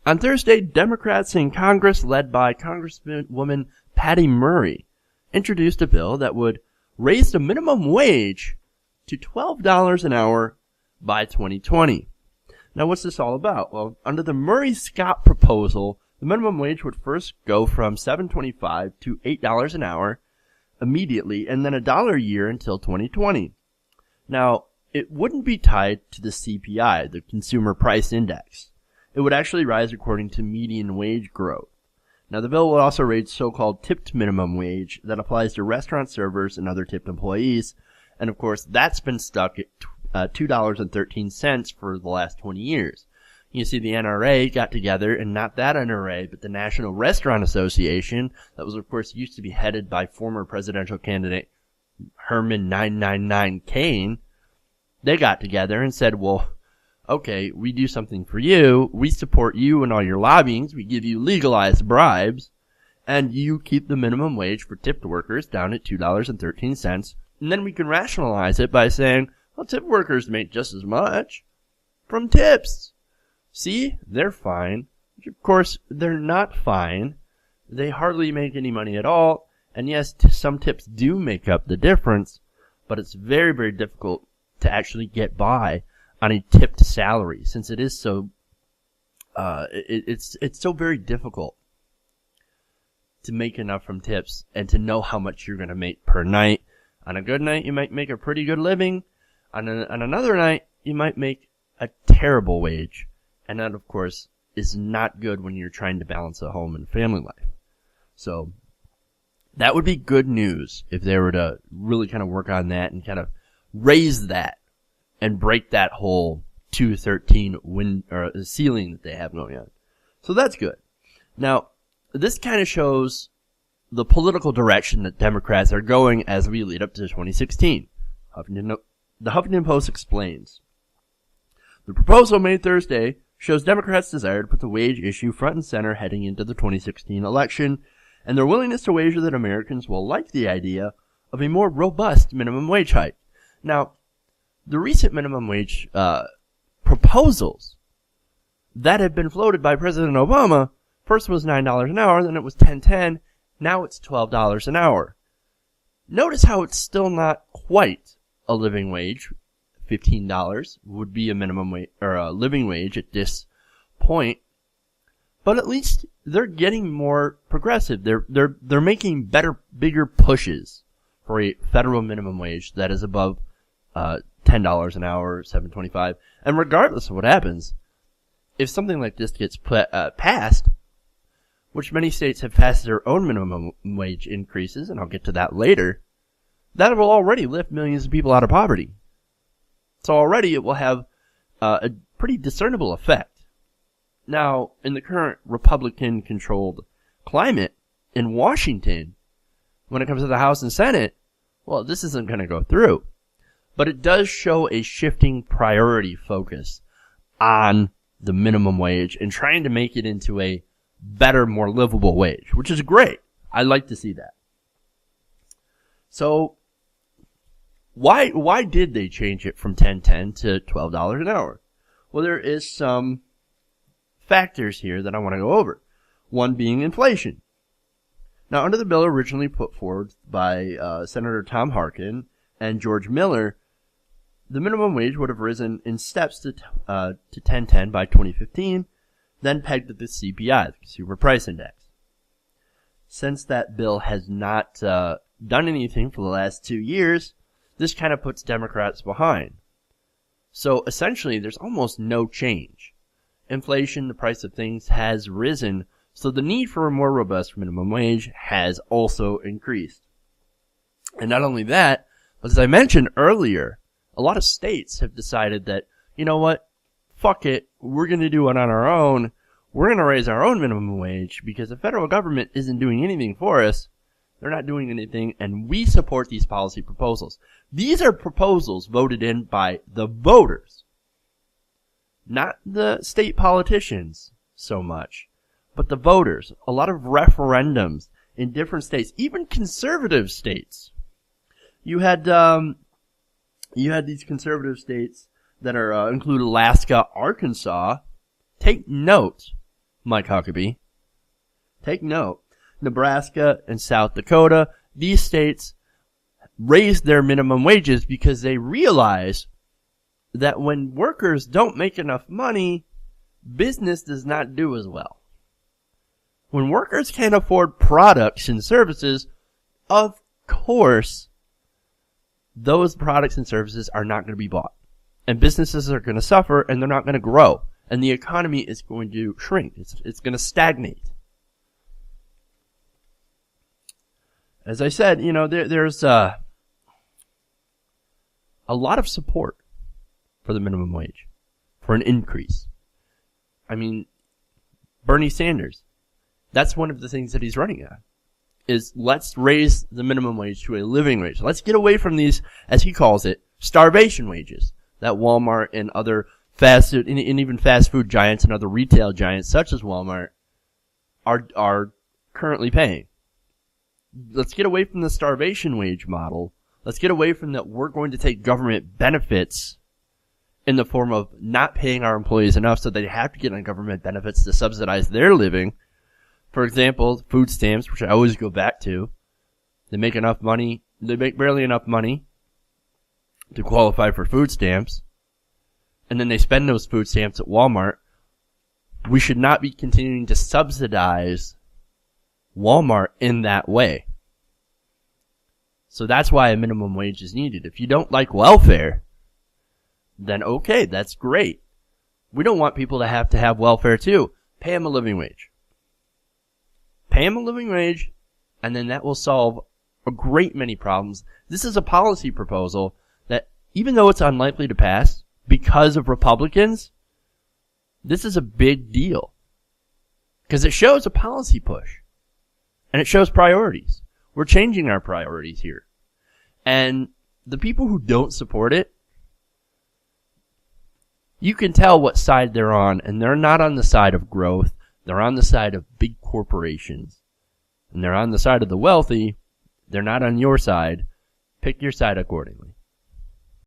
On Thursday, Democrats in Congress, led by Congresswoman Patty Murray, introduced a bill that would raise the minimum wage to $12 an hour by 2020. Now, what's this all about? Well, under the Murray-Scott proposal, the minimum wage would first go from $7.25 to $8 an hour immediately, and then $1 a year until 2020. Now, it wouldn't be tied to the CPI, the Consumer Price Index. It would actually rise according to median wage growth. Now, the bill will also raise so-called tipped minimum wage that applies to restaurant servers and other tipped employees. And, of course, that's been stuck at $2.13 for the last 20 years. You see, the NRA got together, and not that NRA, but the National Restaurant Association, that was, of course, used to be headed by former presidential candidate Herman 999 Cain. They got together and said, well, okay, we do something for you. We support you in all your lobbyings. We give you legalized bribes. And you keep the minimum wage for tipped workers down at $2.13. And then we can rationalize it by saying, well, tipped workers make just as much from tips. See, they're fine. Which, of course, they're not fine. They hardly make any money at all. And yes, some tips do make up the difference. But it's very, very difficult to actually get by on a tipped salary, since it is so, it's so very difficult to make enough from tips and to know how much you're going to make per night. On a good night, you might make a pretty good living. On another night, you might make a terrible wage. And that, of course, is not good when you're trying to balance a home and family life. So, that would be good news if they were to really kind of work on that and kind of raise that and break that whole 213 ceiling that they have going on. So that's good. Now, this kind of shows the political direction that Democrats are going as we lead up to 2016. The Huffington Post explains. The proposal made Thursday shows Democrats' desire to put the wage issue front and center heading into the 2016 election, and their willingness to wager that Americans will like the idea of a more robust minimum wage hike. Now, the recent minimum wage proposals that have been floated by President Obama, first was $9 an hour, then it was $10.10, now it's $12 an hour. Notice how it's still not quite a living wage. $15 would be a minimum wage or a living wage at this point, but at least they're getting more progressive. They're making bigger pushes for a federal minimum wage that is above $10 an hour, $7.25. And regardless of what happens, if something like this gets passed, which many states have passed their own minimum wage increases, and I'll get to that later, that will already lift millions of people out of poverty. So already it will have a pretty discernible effect. Now, in the current Republican-controlled climate in Washington, when it comes to the House and Senate, well, this isn't going to go through. But it does show a shifting priority focus on the minimum wage and trying to make it into a better, more livable wage, which is great. I like to see that. So, why did they change it from $10.10 to $12 an hour? Well, there is some factors here that I want to go over. One being inflation. Now, under the bill originally put forward by Senator Tom Harkin and George Miller, the minimum wage would have risen in steps to $10.10 by 2015, then pegged at the CPI, the Consumer Price Index. Since that bill has not done anything for the last 2 years, this kind of puts Democrats behind. So essentially, there's almost no change. Inflation, the price of things, has risen, so the need for a more robust minimum wage has also increased. And not only that, but as I mentioned earlier, a lot of states have decided that, you know what, fuck it, we're going to do it on our own. We're going to raise our own minimum wage because the federal government isn't doing anything for us. They're not doing anything, and we support these policy proposals. These are proposals voted in by the voters, not the state politicians so much, but the voters. A lot of referendums in different states, even conservative states. You had these conservative states that are include Alaska, Arkansas. Take note. Mike Huckabee. Take note. Nebraska and South Dakota, these states raised their minimum wages because they realize that when workers don't make enough money, business does not do as well. When workers can't afford products and services, of course, those products and services are not going to be bought. And businesses are going to suffer, and they're not going to grow. And the economy is going to shrink. It's going to stagnate. As I said, there's a lot of support for the minimum wage, for an increase. I mean, Bernie Sanders, that's one of the things that he's running at, is let's raise the minimum wage to a living wage. Let's get away from these, as he calls it, starvation wages that Walmart and other fast food, and even fast food giants and other retail giants such as Walmart are currently paying. Let's get away from the starvation wage model. Let's get away from that we're going to take government benefits in the form of not paying our employees enough so they have to get on government benefits to subsidize their living. For example, food stamps, which I always go back to. They make barely enough money to qualify for food stamps. And then they spend those food stamps at Walmart. We should not be continuing to subsidize Walmart in that way. So that's why a minimum wage is needed. If you don't like welfare, then okay, that's great. We don't want people to have welfare too. Pay them a living wage. Pay them a living wage, and then that will solve a great many problems. This is a policy proposal that, even though it's unlikely to pass because of Republicans, this is a big deal. Because it shows a policy push. And it shows priorities. We're changing our priorities here. And the people who don't support it, you can tell what side they're on, and they're not on the side of growth. They're on the side of big corporations. And they're on the side of the wealthy. They're not on your side. Pick your side accordingly.